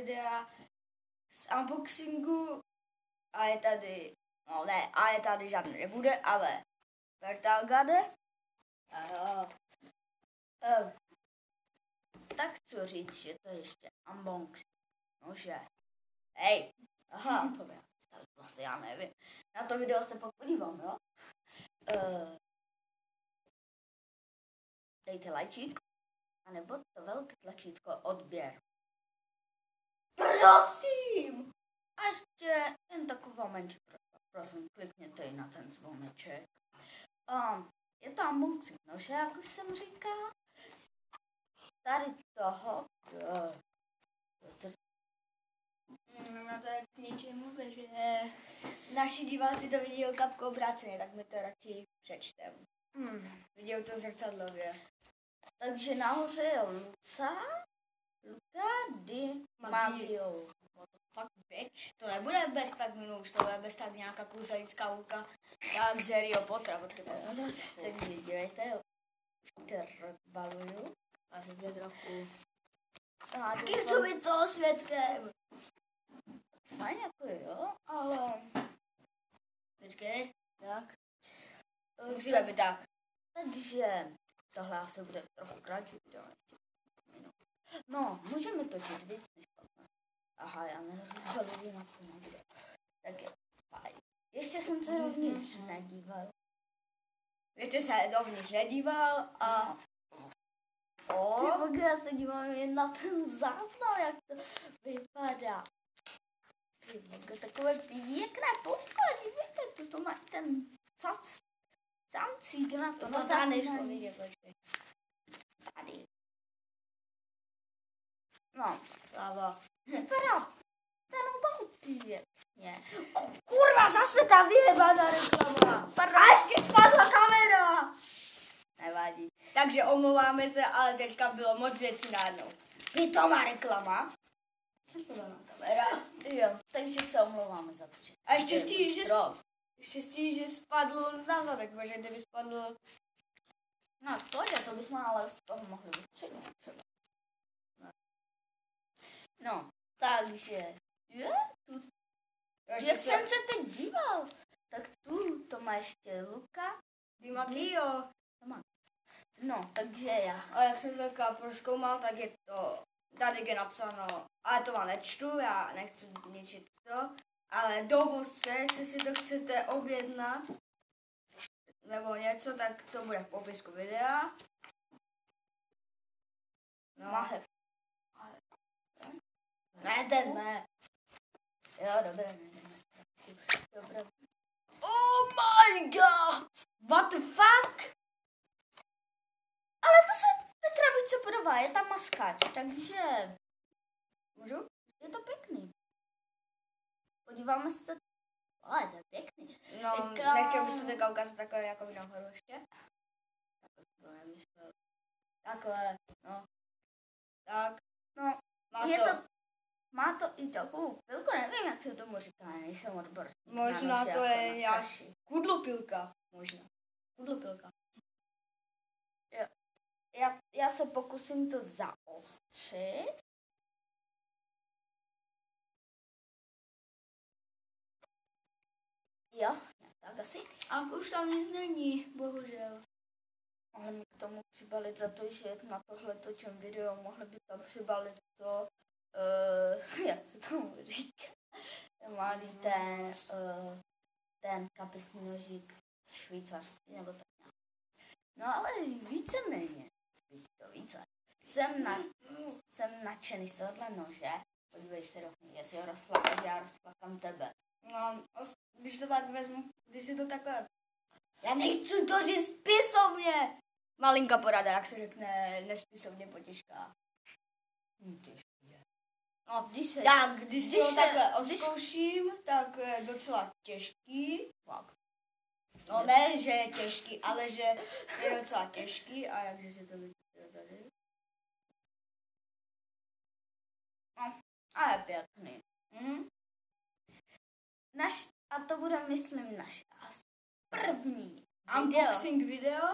videa z unboxingu a je tady, no ne, a je tady žádný nebude, ale Vertalgade. Tak chci říct, že to je ještě unboxing. Nože. Hej, aha, to by vlastně já nevím. Na to video se pak podívám, jo? Dejte lajčík, anebo to velké tlačítko odběr. Prosím! A ještě jen taková menší prosba. Prosím, klikněte i na ten zvoneček. Je to unboxing nože, jak už jsem říkal. Tady toho. No to je k ničemu, protože naši diváci to vidí kapku obráceně, tak mi to radši přečtem. Vidí to zrcadlově. Takže nahoře je Luca di Maggio. Fuck bitch. To nebude bez tak minus, to bude bez tak nějaká kouzelnická úka. Tak z Harryho Pottera, počkejte. Tak dívejte, jo. To rozbaluju. A se to trochu... Tak je to být toho světkem. Fajn jako jo, ale... Počkej, tak. Musíme být tak. Takže tohle asi bude trochu kratší video. No, můžeme točit víc než 15. Aha, já nerozbaluji na to nebude. Tak je fajn. Ještě jsem se rovněž nedíval. A... Ty já se dívám jen na ten záznam, jak to vypadá. Takové pěkné podklad, vidíte, to má ten cancík na to. No, tady nešlo vidět, počkej. Tady. No, sláva. Vypadá ten obal pěkně. Kurva, zase ta vyjebaná reklama. A ještě spadla kamera. Nevadí. Takže omlouváme se, ale teďka bylo moc věcí najednou. Pitomá reklama. Kamera. Jo, takže se omlouváme za to. A štěstí, že spadl na zadek, protože kdyby spadl... No, to bychom ale z toho mohli vystřelit třeba. No, takže... Jak jsem se teď díval, tak tu to má ještě Luca di Maggio. No, takže já. A jak jsem to takhle prozkoumal, tak je to, tady je napsáno, ale to vám nečtu, já nechci ničit to, ale do vozce, jestli si to chcete objednat, nebo něco, tak to bude v popisku videa. No. Mahev. Ne, ten ne. Jo, dobré, dobré. Oh my god! What the fuck? Ale to se té krabičce podobá, je tam maskač, takže... Můžu? Je to pěkný. Podíváme se... Ale to je pěkný. No, nechtěl byste teďka ukázat takhle jako nahoru ještě? Takhle, no. Tak, no, má to i takovou pilku, nevím, jak se tomu říká, nejsem odborník. Možná to je nějaký kudlopilka, možná. Kudlopilka. Jo. Já se pokusím to zaostřit. Jo, tak asi. A už tam nic není, bohužel. Mohli mi k tomu přibalit za to, že na tohle točím video, mohli by tam přibalit to, jak se tomu říká, malý ten kapesní nožík švýcarský, nebo tak nějak. No ale víceméně, to více, jsem nadšený z tohle nože, podívej se rovně, jestli ho rozflakáš, já rozflakám tebe. No, když to tak vezmu, když si to takhle, já nechci to říct spisovně. Malinká porada, jak se řekne, nespisovně potěžká. Těžký je. No, když si to takhle odzkouším, tak je docela těžký. No ne, že je těžký, ale že je docela těžký. A jakže si to vidíte tady. No, a je pěkný. A to bude, myslím, naše první unboxing video.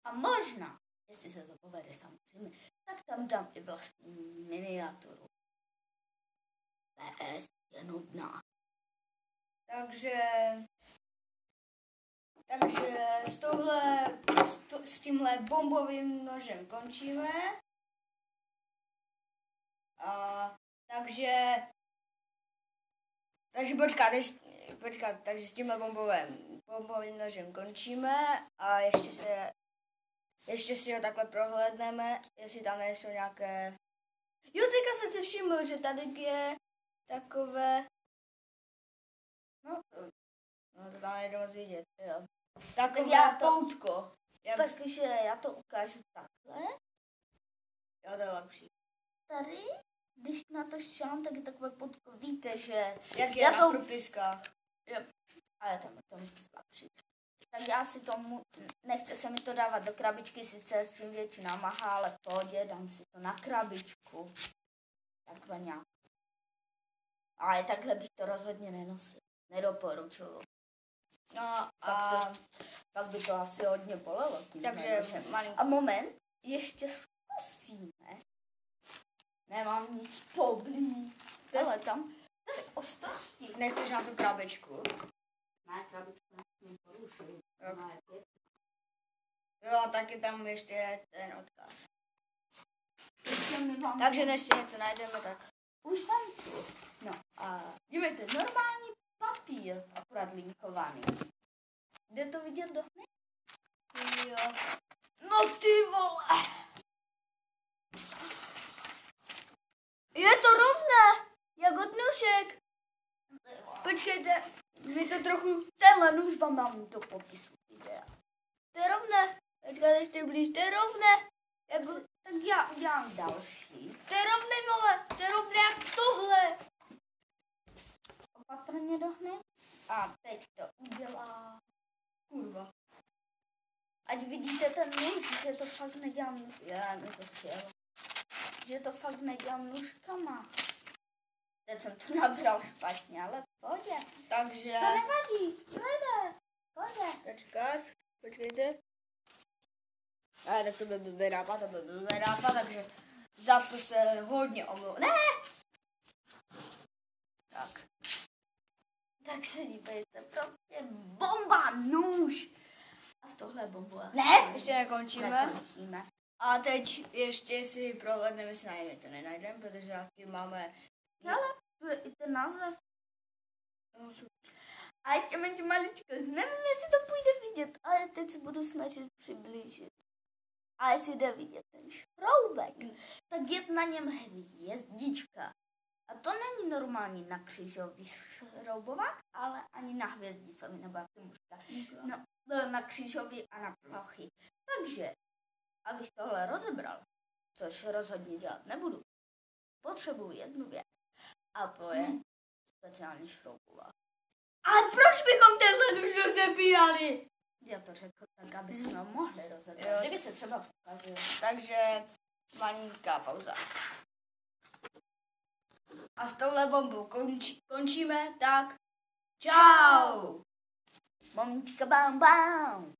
A možná, jestli se to povede samozřejmě, tak tam dám i vlastní miniaturu. PS je nudná. Takže s tímhle bombovým nožem končíme. Takže počkat, takže s tímhle bombovým nožem končíme a ještě si ho takhle prohlédneme, jestli tam nejsou nějaké... Jo, teďka jsem si všiml, že tady je takové... No to tam nejde moc vidět. Jo. Takové poutko. Takže já to ukážu takhle. Jo, to je lepší. Tady, když na to šám, tak je takové poutko. Víte, že... Jak je na propiskách. Jo, ale tam je to slabší. Tak já si tomu, nechce se mi to dávat do krabičky, sice s tím větší námaha, ale v pohodě, dám si to na krabičku. Takhle nějak. Ale takhle bych to rozhodně nenosil. Nedoporučuju. No a pak by to asi hodně bolelo. Takže a moment, ještě zkusíme. Nemám nic poblíž. Ale tam, test ostrosti. Nechceš na tu krabičku? Ne, krabičku nechci porušit. Jo, a taky tam ještě je ten odkaz. Takže Takže než si něco najdeme, tak... Už jsem... No a dívejte, normální papír, akorát linkovaný. Jde to vidět do hny? Jo. No ty vole! Je to rovné, jak od nůžek. Počkejte, mi to trochu... Tenhle nůž vám mám do popisu videa. To je rovné. Počkejte, ještě blíž, to je rovné. Tak já udělám další. To je rovné, vole, to je rovné jak tohle. Opatrně do hny. A teď to udělá... Kurva. Ať vidíte ten nůž, že to fakt nedělám... Já mi to sjelo. Že to fakt nedělám nůžkama. Teď jsem to nabral špatně, ale v pohodě. Takže... To nevadí, jde. Pohodě. Počkejte. Tak to byl blbý nápad, takže za to se hodně omlouvám. Ne! Tak se dívejte, prostě bomba, nůž. A z tohle bombu asi... Ne, ještě nekončíme. Nekončíme. A teď ještě si prohlédneme, jestli na něco nenajdeme, protože taky máme... Ale i ten název. A ještě menší maličko. Nevím, jestli to půjde vidět, ale teď se budu snažit přiblížit. A jestli jde vidět ten šroubek, tak je na něm hvězdička. A to není normální na křížový šroubovák, ale ani na hvězdicový, nebo jak tomu říká. No, na křížový a na plochy. Takže, abych tohle rozebral, což rozhodně dělat nebudu, potřebuji jednu věc. A to je speciální šroubovák. Ale proč bychom tenhle nůž rozebírali? Já to řekl tak, aby jsme ho mohli rozebrat. Kdyby se třeba pokazil. Takže malinká pauza. A s touhle bombou končíme, tak čau! Bombička bam bam!